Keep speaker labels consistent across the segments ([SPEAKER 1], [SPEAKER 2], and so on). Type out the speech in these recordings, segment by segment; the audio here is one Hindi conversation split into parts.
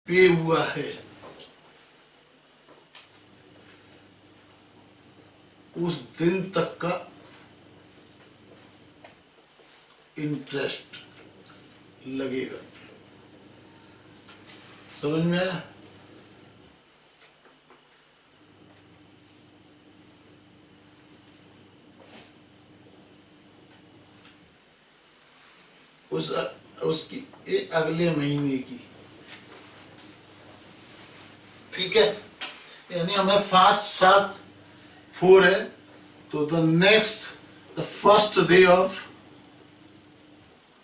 [SPEAKER 1] पे हुआ है उस दिन तक का इंटरेस्ट लगेगा। समझ में आया? उसकी अगले महीने की, ठीक है। यानी हमें 5, 7, 4 है, तो the first day of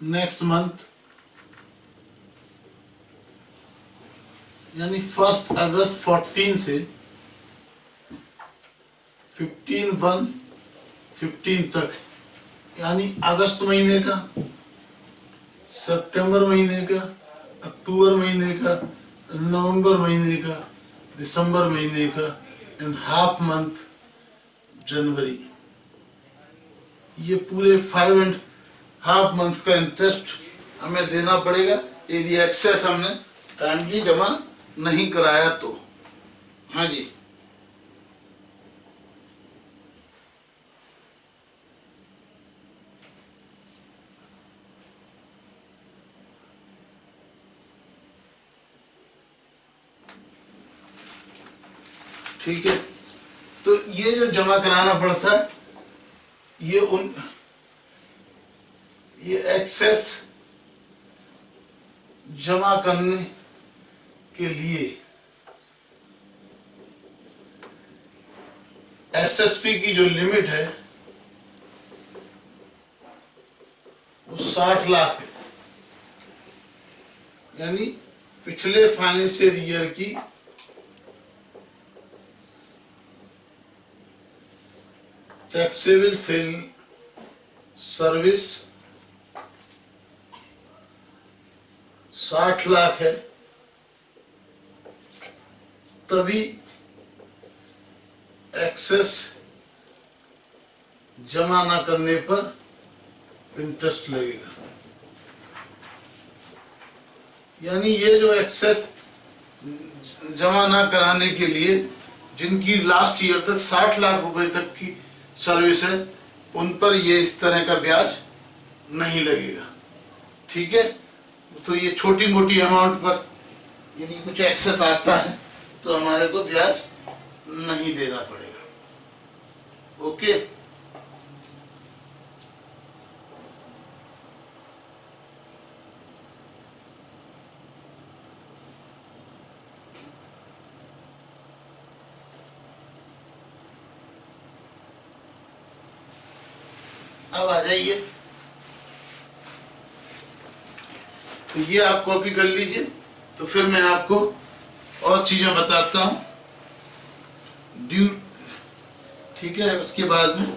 [SPEAKER 1] next month, यानी 1 अगस्त 14 से 15/1/15 तक, यानी अगस्त महीने का, सितंबर महीने का, अक्टूबर महीने का, नवंबर महीने का, दिसंबर महीने का एंड हाफ मंथ जनवरी। ये पूरे 5.5 मंथ का इंटरेस्ट हमें देना पड़ेगा यदि एक्सेस हमने टाइमली जमा नहीं कराया तो। हाँ जी, ठीक है। तो ये जो जमा कराना पड़ता है, ये एक्सेस जमा करने के लिए एसएसपी की जो लिमिट है वो 60 लाख है। यानी पिछले फाइनेंशियल ईयर की टैक्सेबल सेल सर्विस 60 लाख है, तभी एक्सेस जमा ना करने पर इंटरेस्ट लगेगा। यानी ये जो एक्सेस जमा ना कराने के लिए जिनकी लास्ट ईयर तक 60 लाख रुपए तक की सर्विस है, उन पर ये इस तरह का ब्याज नहीं लगेगा, ठीक है। तो ये छोटी मोटी अमाउंट पर यदि कुछ एक्सेस आता है तो हमारे को ब्याज नहीं देना पड़ेगा। ओके, अब आ जाइए। तो ये आप कॉपी कर लीजिए, तो फिर मैं आपको और चीजें बताता हूं ड्यू, ठीक है। उसके बाद में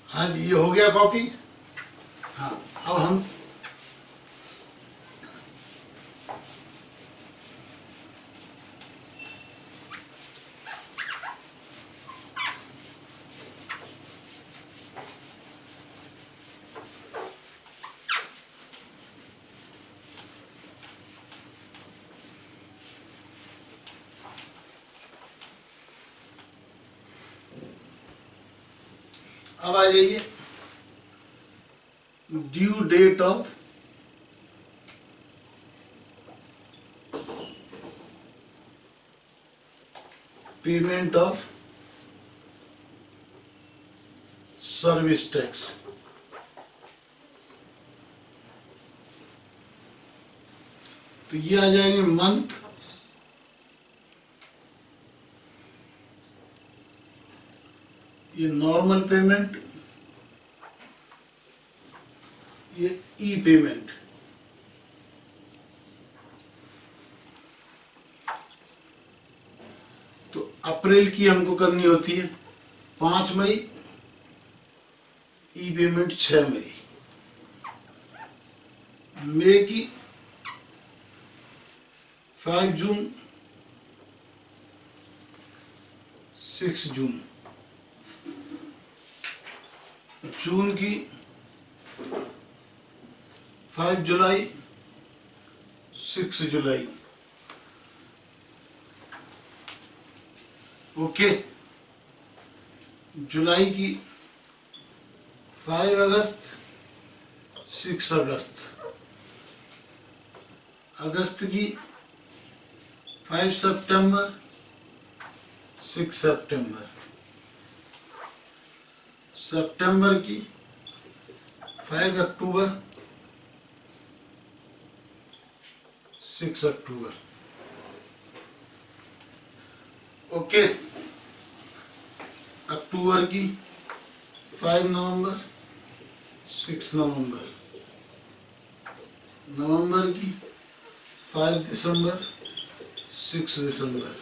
[SPEAKER 1] हाँ जी, ये हो गया कॉपी। हाँ, अब हम अब आ जाइए due date of payment of service tax. तो ये आ जाएंगे मंथ, ये नॉर्मल पेमेंट, ये ई पेमेंट। तो अप्रैल की हमको करनी होती है 5 मई, ई पेमेंट 6 मई, मई की 5 जून, 6 जून, जून की 5 जुलाई, 6 जुलाई। ओके, जुलाई की 5 अगस्त, 6 अगस्त, अगस्त की 5 सितंबर, 6 सितंबर, सितंबर की 5 अक्टूबर, 6 अक्टूबर। ओके, अक्टूबर की 5 नवंबर, 6 नवंबर, नवंबर की 5 दिसंबर, 6 दिसंबर,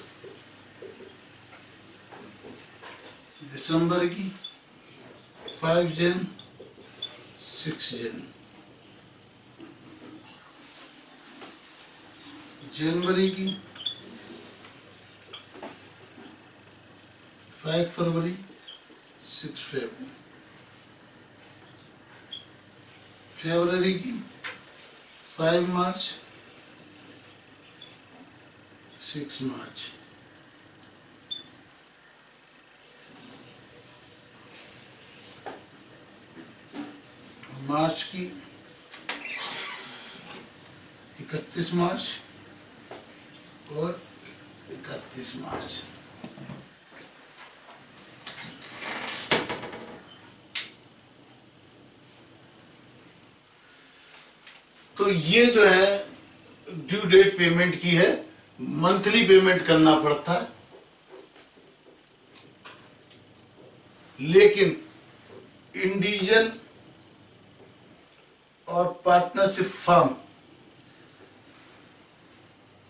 [SPEAKER 1] दिसंबर की 5 जन, 6 जन, जनवरी की 5 फरवरी, 6 फरवरी, फरवरी की 5 मार्च, 6 मार्च, मार्च की 31 मार्च और 31 मार्च। तो ये जो है ड्यू डेट पेमेंट की है, मंथली पेमेंट करना पड़ता है, लेकिन इंडिविजुअल और पार्टनरशिप फर्म,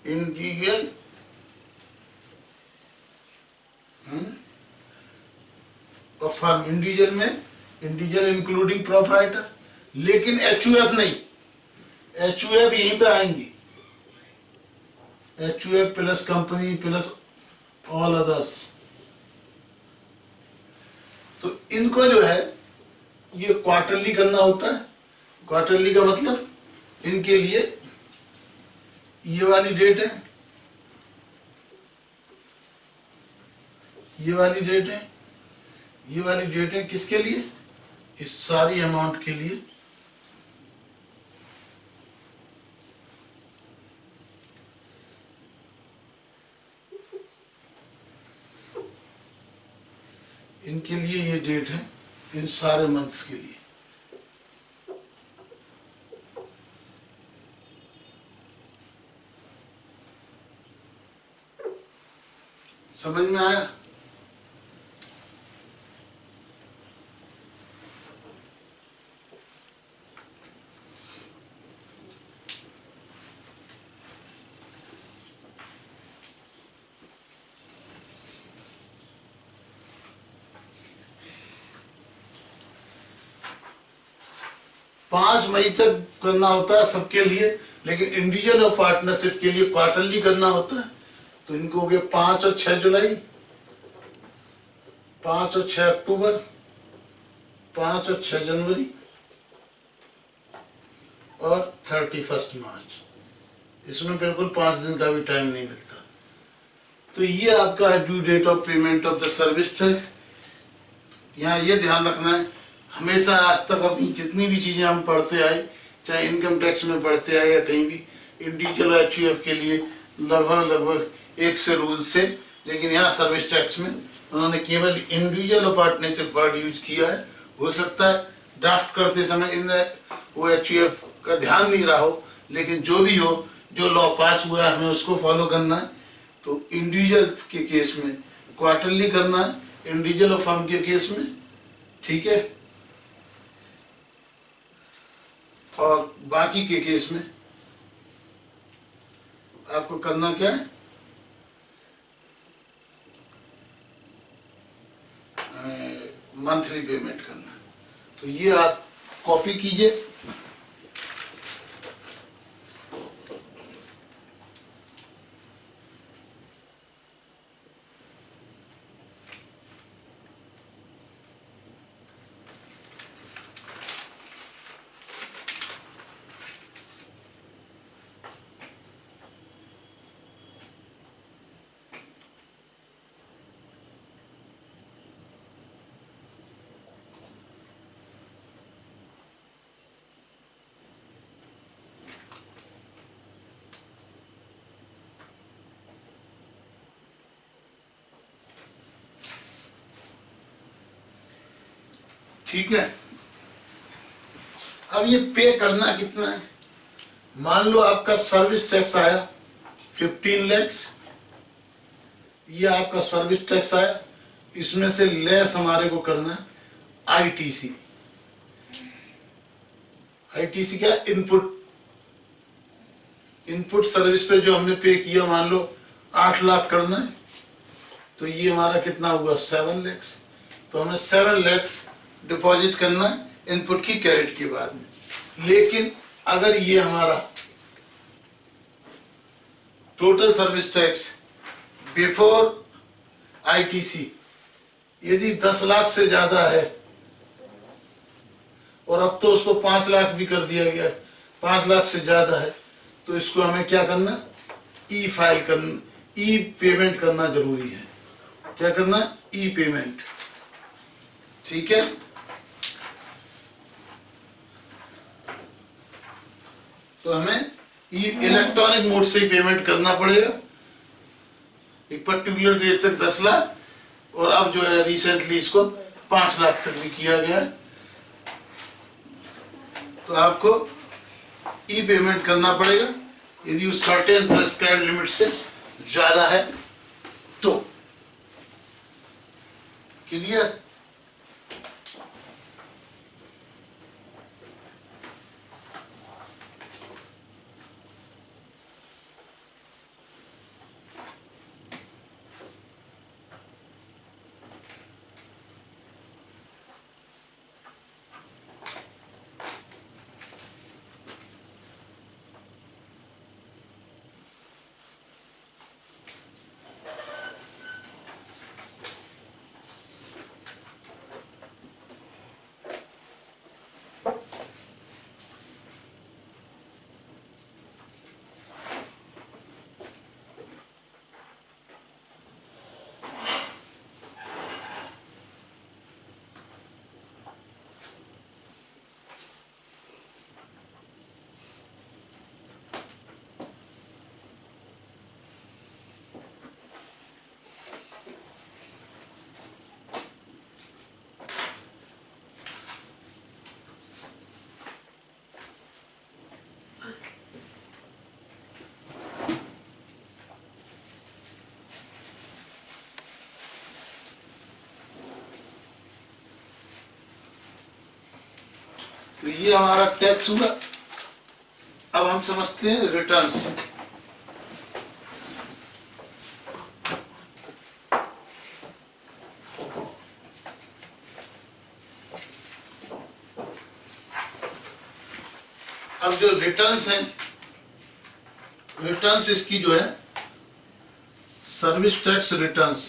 [SPEAKER 1] इंडिविजुअल और फर्म, इंडिविजुअल में इंडिविजुअल इंक्लूडिंग प्रोप्राइटर, लेकिन एचयूएफ नहीं, एचयूएफ यहीं पे आएंगी, HUF plus company plus all others. तो इनको जो है ये क्वार्टरली करना होता है। क्वार्टरली का मतलब इनके लिए ये वाली डेट है, ये वाली डेट है, ये वाली डेट है, किसके लिए? इस सारी अमाउंट के लिए। इनके लिए ये डेट है, इन सारे मंथ्स के लिए। समझ में आया? पांच मई तक करना होता है सबके लिए, लेकिन इंडिविजुअल और पार्टनरशिप के लिए क्वार्टरली करना होता है। तो इनको हो गया 5 और 6 जुलाई, 5 और 6 अक्टूबर, 5 और 6 जनवरी और 31 मार्च। इसमें बिल्कुल 5 दिन का भी टाइम नहीं मिलता। तो ये आपका है due date of payment of the service tax. यहाँ ये ध्यान रखना है, हमेशा आज तक अपनी जितनी भी चीज़ें हम पढ़ते आए, चाहे इनकम टैक्स में पढ़ते आए या कहीं भी, इंडिविजुअल एचयूएफ के लिए लगभग एक से रूल से, लेकिन यहाँ सर्विस टैक्स में उन्होंने केवल इंडिविजुअल और पार्टनरशिप वर्ड यूज किया है। हो सकता है ड्राफ्ट करते समय इन वो एचयूएफ का ध्यान नहीं रहा हो, लेकिन जो भी हो, जो लॉ पास हुआ है हमें उसको फॉलो करना है। तो इंडिविजुअल के केस में क्वार्टरली करना है, इंडिविजुअल और फर्म के केस में, ठीक है। और बाकी के केस में आपको करना क्या है, मंथली पेमेंट करना। तो ये आप कॉपी कीजिए। ठीक है। अब ये पे करना कितना है, मान लो आपका सर्विस टैक्स आया 15 lakhs, ये आपका सर्विस टैक्स आया, इसमें से लेस हमारे को करना है आईटीसी। आईटीसी क्या, इनपुट सर्विस पे जो हमने पे किया, मान लो 8 लाख करना है, तो ये हमारा कितना हुआ 7 lakhs। तो हमें 7 lakhs डिपॉजिट करना है इनपुट की क्रेडिट के बाद में। लेकिन अगर ये हमारा total service tax before ITC यदि 10 लाख से ज्यादा है, और अब तो उसको 5 लाख भी कर दिया गया, 5 लाख से ज्यादा है, तो इसको हमें क्या करना, ई फाइल करना, ई पेमेंट करना जरूरी है। क्या करना, ई पेमेंट, ठीक है। तो हमें इलेक्ट्रॉनिक मोड से ही पेमेंट करना पड़ेगा। एक पर्टिकुलर देर तक 10 लाख, और अब जो है रिसेंटली इसको 5 लाख तक भी किया गया है। तो आपको ई पेमेंट करना पड़ेगा यदि उस सर्टेन प्रेस्क्राइब्ड लिमिट से ज्यादा है तो। क्लियर। तो ये हमारा टैक्स हुआ। अब हम समझते हैं रिटर्न्स। अब जो रिटर्न्स हैं, रिटर्न्स इसकी जो है सर्विस टैक्स रिटर्न्स,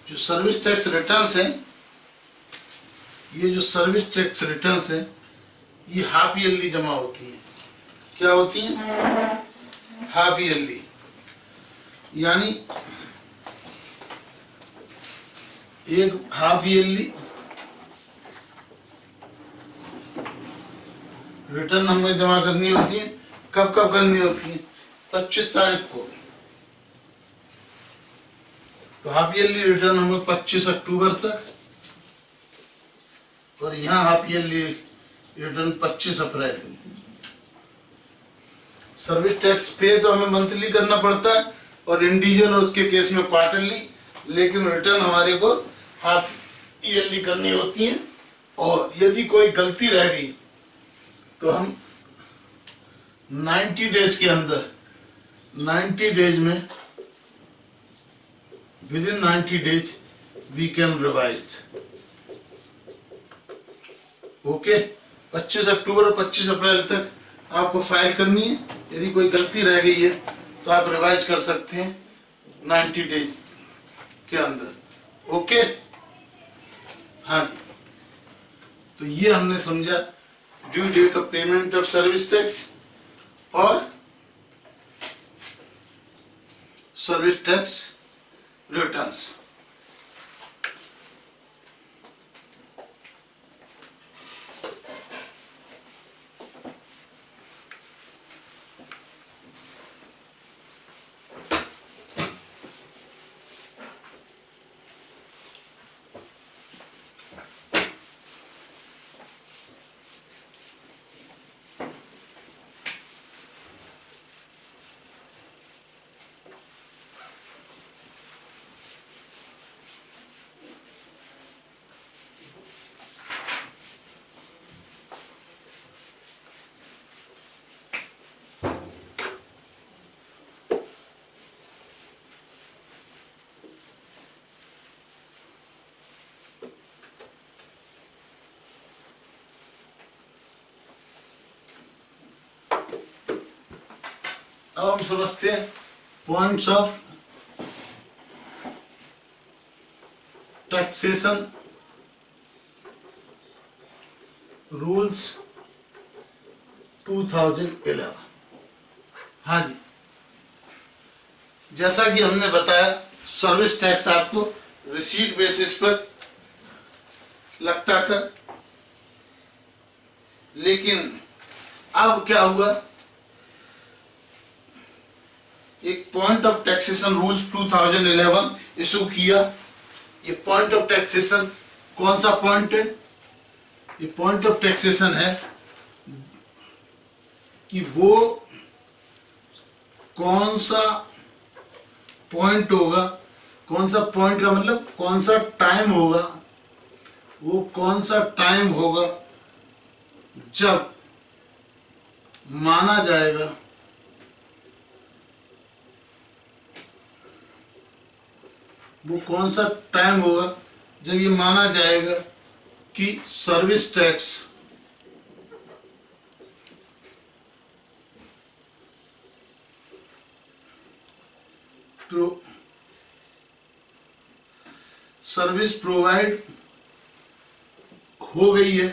[SPEAKER 1] जो सर्विस टैक्स रिटर्न्स हैं ये जो सर्विस टैक्स रिटर्न्स है ये हाफ ईयरली जमा होती हैं। क्या होती हैं? Half yearly. यानी एक हाफ ईयरली रिटर्न हमें जमा करनी होती है। कब कब करनी होती है? 25 तारीख को। तो हाफ ईयरली रिटर्न हमें 25 अक्टूबर तक, और यहाँ हाफ ईयरली रिटर्न 25 अप्रैल। सर्विस टैक्स पे तो हमें मंथली करना पड़ता है और इंडिविजुअल उसके केस में क्वार्टरली, लेकिन रिटर्न हमारे को हाफ ईयरली करनी होती है। और यदि कोई गलती रह गई तो हम 90 डेज के अंदर, 90 डेज में, within 90 days we can revise. Okay, 25 October और 25 अप्रैल तक आपको फाइल करनी है। यदि कोई गलती रह गई है तो आप रिवाइज कर सकते हैं 90 डेज के अंदर। ओके, हाँ जी। तो ये हमने समझा due date of payment of service tax और सर्विस टैक्स रिटर्न्स। अब हम समझते हैं पॉइंट्स ऑफ टैक्सेशन रूल्स 2011। हाँ जी, जैसा कि हमने बताया सर्विस टैक्स आपको रिसीट बेसिस पर लगता था, लेकिन अब क्या हुआ, एक point of taxation rules 2011 issue किया। ये पॉइंट ऑफ टैक्सेशन कौन सा पॉइंट है? ये पॉइंट ऑफ टैक्सेशन है कि वो कौन सा पॉइंट होगा, कौन सा पॉइंट का मतलब कौन सा टाइम होगा, वो कौन सा टाइम होगा जब माना जाएगा वो कौन सा टाइम होगा जब ये माना जाएगा कि सर्विस टैक्स सर्विस प्रोवाइड हो गई है।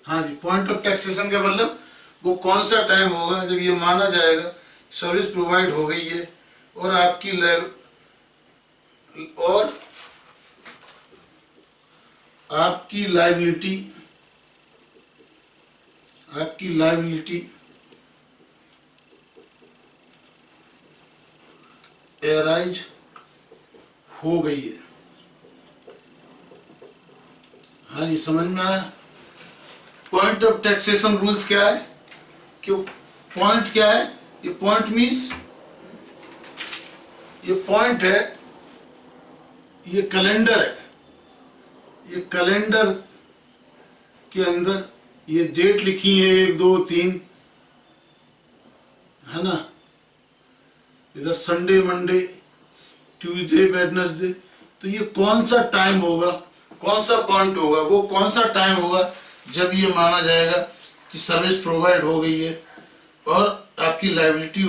[SPEAKER 1] हाँ जी, पॉइंट ऑफ टैक्सेशन का मतलब वो कौन सा टाइम होगा जब ये माना जाएगा सर्विस प्रोवाइड हो गई है और आपकी लायबिलिटी एराइज हो गई है। हाँ जी, समझ में आया? पॉइंट ऑफ टैक्सेशन रूल्स क्या है? क्यों पॉइंट क्या है? ये पॉइंट मीन्स, ये पॉइंट है, ये कैलेंडर है। ये कैलेंडर के अंदर ये डेट लिखी है 1 2 3, है ना? इधर संडे मंडे ट्यूसडे वेडनेसडे। तो ये कौन सा टाइम होगा, कौन सा पॉइंट होगा, वो कौन सा टाइम होगा जब ये माना जाएगा कि सर्विस प्रोवाइड हो गई है और आपकी लायबिलिटी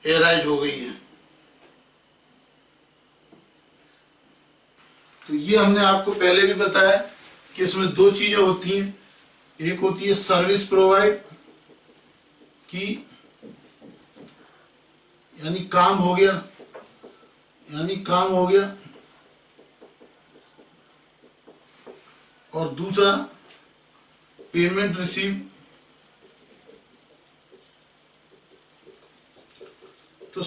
[SPEAKER 1] एराइज हो गई है। तो ये हमने आपको पहले भी बताया कि इसमें दो चीजें होती हैं, एक होती है सर्विस प्रोवाइड की, यानी काम हो गया, और दूसरा पेमेंट रिसीव। तो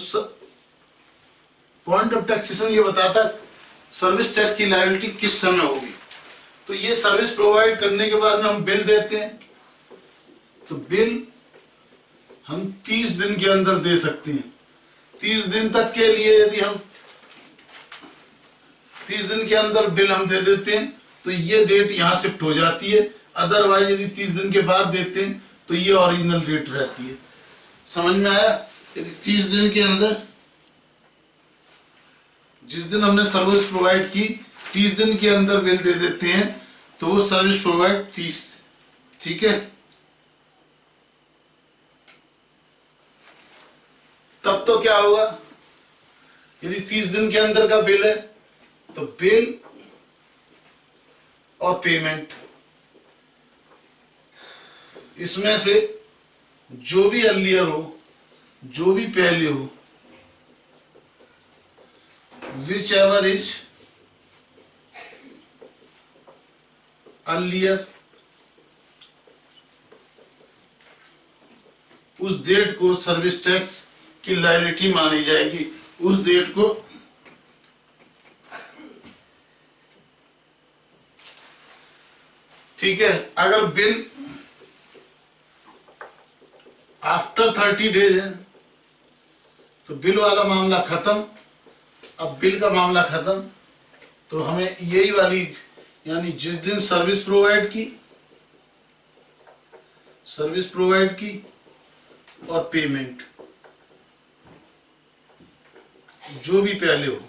[SPEAKER 1] पॉइंट ऑफ टैक्सेशन ये बताता है सर्विस टैक्स की लायबिलिटी किस समय होगी। तो ये सर्विस प्रोवाइड करने के बाद में हम बिल देते हैं, तो बिल हम 30 दिन के अंदर दे सकते हैं। 30 दिन तक के लिए यदि हम 30 दिन के अंदर बिल हम दे देते हैं तो ये डेट यहाँ शिफ्ट हो जाती है। अदरवाइज यदि 30 दिन के बाद देते हैं तो ये ओरिजिनल डेट रहती है। समझ में आया? यदि 30 दिन के अंदर, जिस दिन हमने सर्विस प्रोवाइड की, 30 दिन के अंदर बिल दे देते हैं तो वो सर्विस प्रोवाइड 30, ठीक है। तब तो क्या होगा, यदि 30 दिन के अंदर का बिल है तो बिल और पेमेंट, इसमें से जो भी अर्लियर हो, जो भी पहले हो, विच एवर इज अर्लियर, उस डेट को सर्विस टैक्स की लायबिलिटी मानी जाएगी। उस डेट को ठीक है। अगर बिल आफ्टर 30 डेज है तो बिल वाला मामला खत्म। अब बिल का मामला खत्म तो हमें यही वाली, यानी जिस दिन सर्विस प्रोवाइड की और पेमेंट जो भी पहले हो,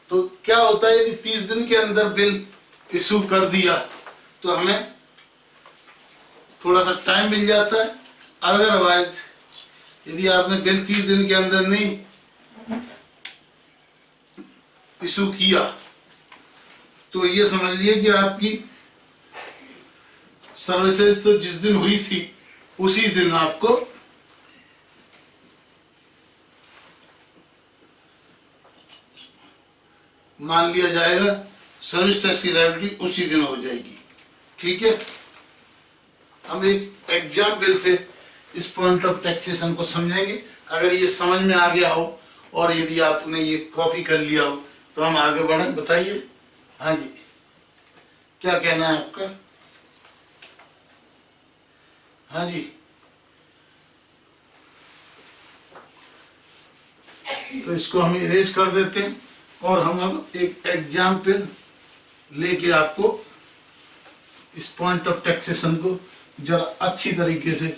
[SPEAKER 1] तो क्या होता है, यदि 30 दिन के अंदर बिल इशू कर दिया तो हमें थोड़ा सा टाइम मिल जाता है। अदरवाइज यदि आपने बिल 30 दिन के अंदर नहीं इशू किया तो ये समझ लीजिए कि आपकी सर्विसेज तो जिस दिन हुई थी उसी दिन आपको मान लिया जाएगा, सर्विस टैक्स की लायबिलिटी उसी दिन हो जाएगी, ठीक है। हम एक एग्जाम्पल से इस पॉइंट ऑफ टैक्सेशन को समझेंगे। अगर ये समझ में आ गया हो और यदि आपने ये कॉपी कर लिया हो तो हम आगे बढ़े। बताइए, हाँ जी, क्या कहना है आपका? हाँ जी, तो इसको हम इरेज कर देते हैं और हम अब एक एग्जाम्पल लेके आपको इस पॉइंट ऑफ टैक्सेशन को जरा अच्छी तरीके से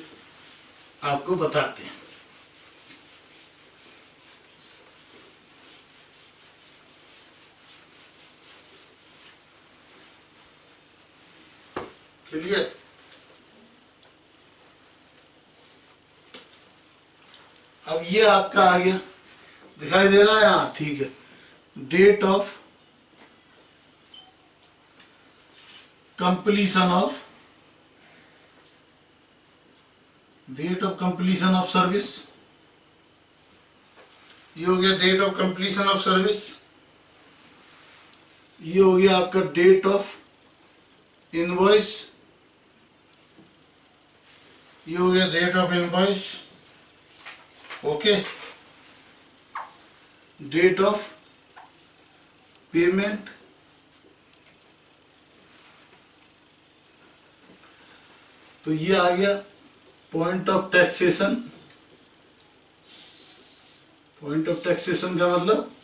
[SPEAKER 1] आपको बताते हैं। क्लियर? अब ये आपका आ गया, दिखाई दे रहा है? हाँ, ठीक है। Date of completion of service, ये हो गया date of completion of service. ये हो गया आपका डेट ऑफ इनवॉइस, ये हो गया date of invoice, okay. Date of payment, तो ये आ गया point of taxation. Point of taxation का मतलब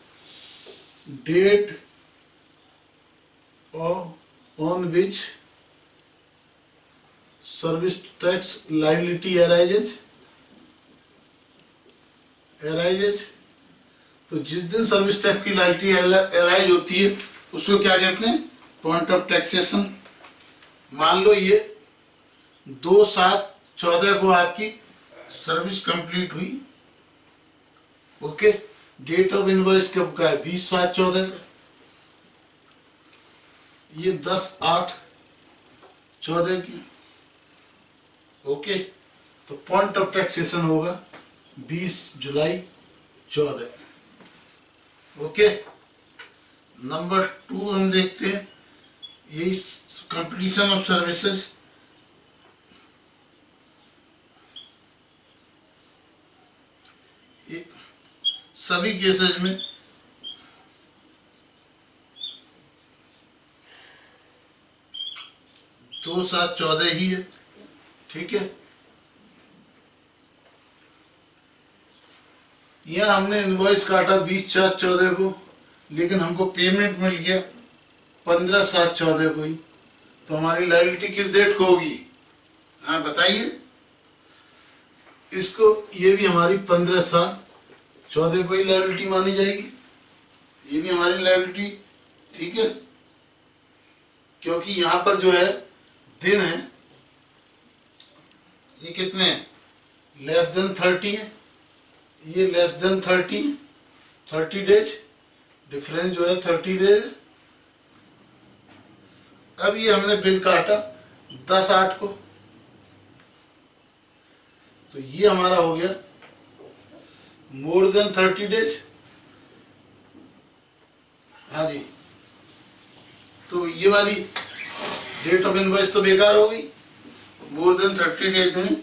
[SPEAKER 1] date on which service tax liability arises. तो जिस दिन सर्विस टैक्स की लायबिलिटी अराइज होती है उसको क्या कहते हैं? Point of taxation. मान लो ये 2/7/14 को आपकी सर्विस कंप्लीट हुई, ओके। डेट ऑफ इनवॉइस कब का है? 20/7/14 का। ये 10/8/14 की। ओके, तो पॉइंट ऑफ टैक्सेशन होगा 20 जुलाई 14। ओके, नंबर 2 हम देखते हैं, यही कंप्लीशन ऑफ सर्विसेज। सभी केसेस में 2/7/14 ही है। ठीक है, यहाँ हमने इनवॉइस काटा 20/4/14 को, लेकिन हमको पेमेंट मिल गया 15/7/14 को ही। तो हमारी लायबिलिटी किस डेट को होगी? हाँ बताइए। इसको, ये भी हमारी 15/7/14 को ही लायबिलिटी मानी जाएगी। ये भी हमारी लायबिलिटी, ठीक है, क्योंकि यहाँ पर जो है दिन है, ये कितने हैं? लेस देन 30 है, ये लेस देन 30 डेज, डिफरेंस जो है 30 डेज। अब ये हमने बिल काटा 10/8 को, तो ये हमारा हो गया मोर देन 30 डेज। हाँ जी, तो ये वाली डेट ऑफ इनवॉइस तो बेकार हो गई। मोर देन 30 डेज में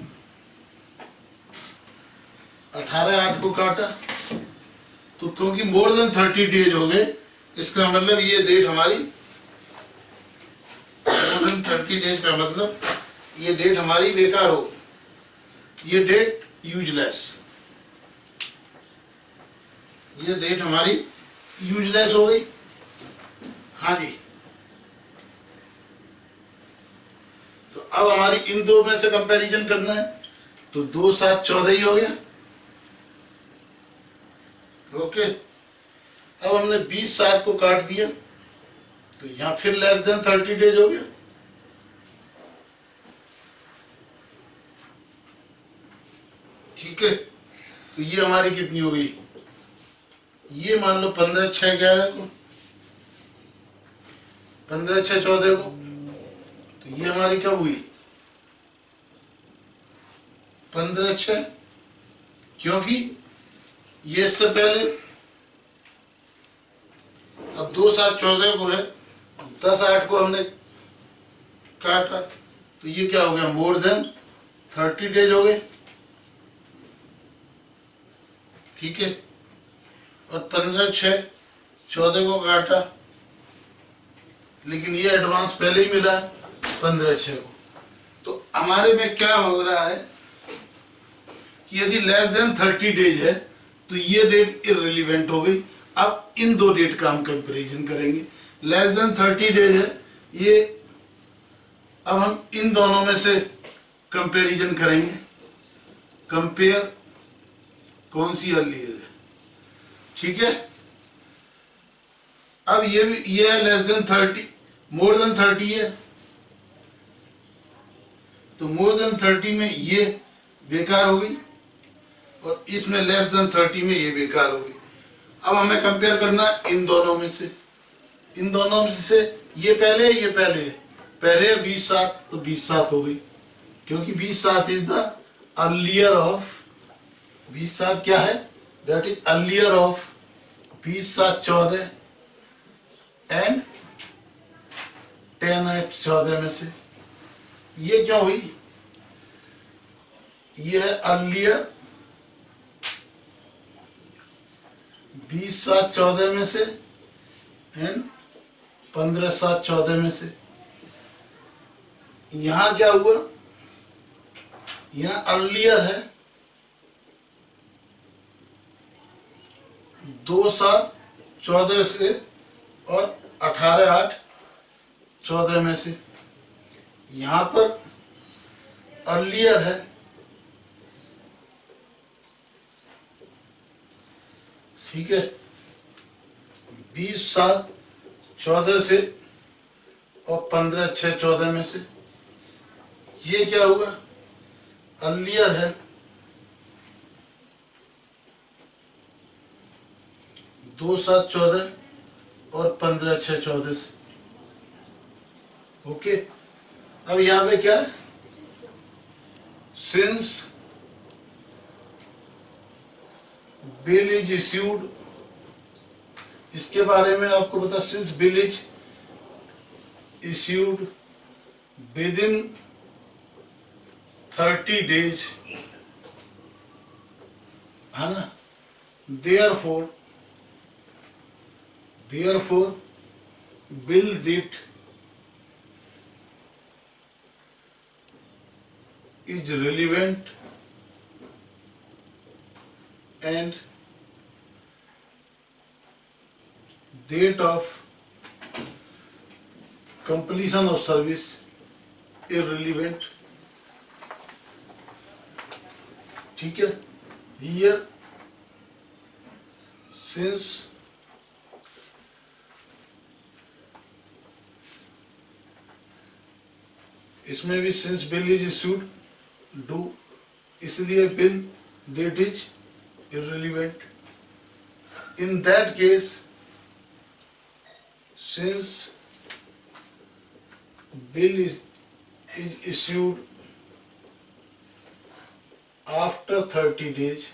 [SPEAKER 1] 18/8 को काटा, तो क्योंकि मोर देन 30 डेज हो गए, इसका मतलब ये डेट हमारी, मोर देन 30 डेज का मतलब ये डेट हमारी बेकार हो गई, ये डेट यूजलेस, ये डेट हमारी यूजलेस हो गई। हाँ जी, तो अब हमारी इन दो में से कंपैरिजन करना है, तो 2/7/14 ही हो गया। ओके, अब हमने 20/7 को काट दिया, तो यहां फिर लेस देन 30 डेज हो गया। ठीक है, तो ये हमारी कितनी हो गई? ये मान लो 15/6/11 को, 15/6/14 को, तो ये हमारी कब हुई? 15/6, क्योंकि ये इससे पहले, अब 2/7/14 को है, 10/8 को हमने काटा, तो ये क्या हो गया? मोर देन 30 डेज हो गए। ठीक है, और 15/6/14 को काटा, लेकिन ये एडवांस पहले ही मिला है 15/6 को। तो हमारे में क्या हो रहा है कि यदि लेस देन 30 डेज है तो ये डेट इररिलेवेंट हो गई। अब इन दो डेट का हम कंपैरिजन करेंगे। लेस देन 30 डेज है ये, अब हम इन दोनों में से कंपैरिजन करेंगे। कंपेयर कौन सी अर्ली है? ठीक है, अब ये भी, ये है लेस देन 30, मोर देन 30 है, तो मोर देन 30 में ये बेकार हो गई, और इसमें लेस देन 30 में ये बेकार हो गई। अब हमें कंपेयर करना है इन दोनों में से। इन दोनों में से ये पहले है, ये पहले है, पहले 20/7, तो 20/7 हो गई, क्योंकि 20/7 इज द अर्लियर ऑफ, 20/7 क्या है? That is earlier of 20/7/14 and 10/8/14 में से। ये क्यों हुई? ये है अर्लियर 20/7/14 में से एंड 15/7/14 में से। यहां क्या हुआ? यहां अर्लियर है 2/7/14 से और 18/8/14 में से। यहां पर अर्लियर है ठीक है 20/7/14 से और 15/6/14 में से। ये क्या हुआ? अर्लियर है 2/7/14 और 15/6/14। ओके, अब यहाँ पे क्या है, सिंस बिल इज इश्यूड, इसके बारे में आपको पता, since bill is issued with in 30 days, है ना, therefore bill that is relevant and date of completion of service irrelevant। ठीक है, here since इसमें भी since bill is issued do, इसलिए bill that is irrelevant। in that case since bill is issued after 30 days,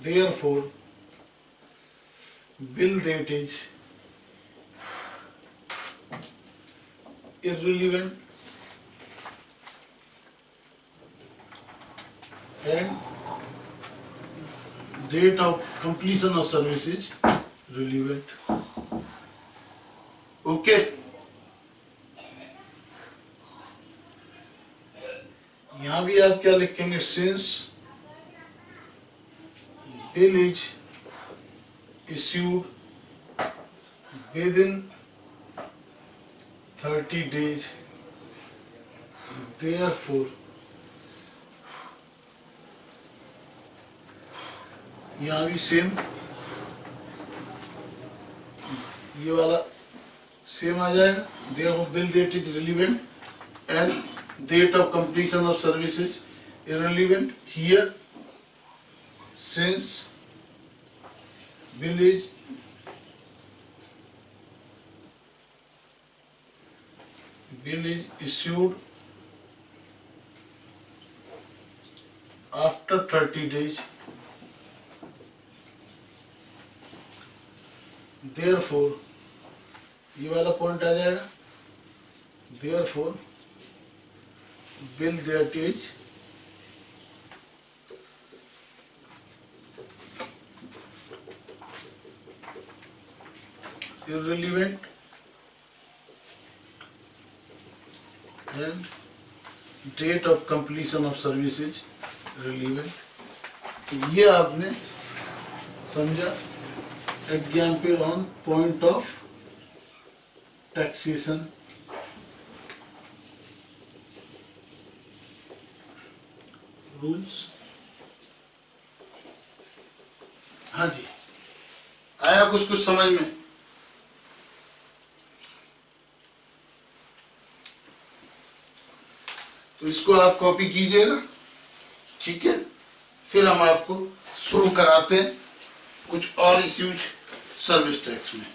[SPEAKER 1] therefore bill that is irrelevant and date of completion of service is relevant। Okay, यहां भी आप क्या लिखेंगे, since bill is issued within 30 days, therefore यहाँ भी सेम, ये वाला सेम आ जाएगा, therefore bill date is relevant and date of completion of service is irrelevant। here since bill is issued after 30 days, therefore ये वाला पॉइंट आ जाएगा, therefore bill that is irrelevant and date of completion of service is relevant। तो ये आपने समझा example on point of taxation. Rules, हाँ जी, आया कुछ समझ में? तो इसको आप कॉपी कीजिएगा, ठीक है, फिर हम आपको शुरू कराते हैं कुछ और इश्यूज सर्विस टैक्स में।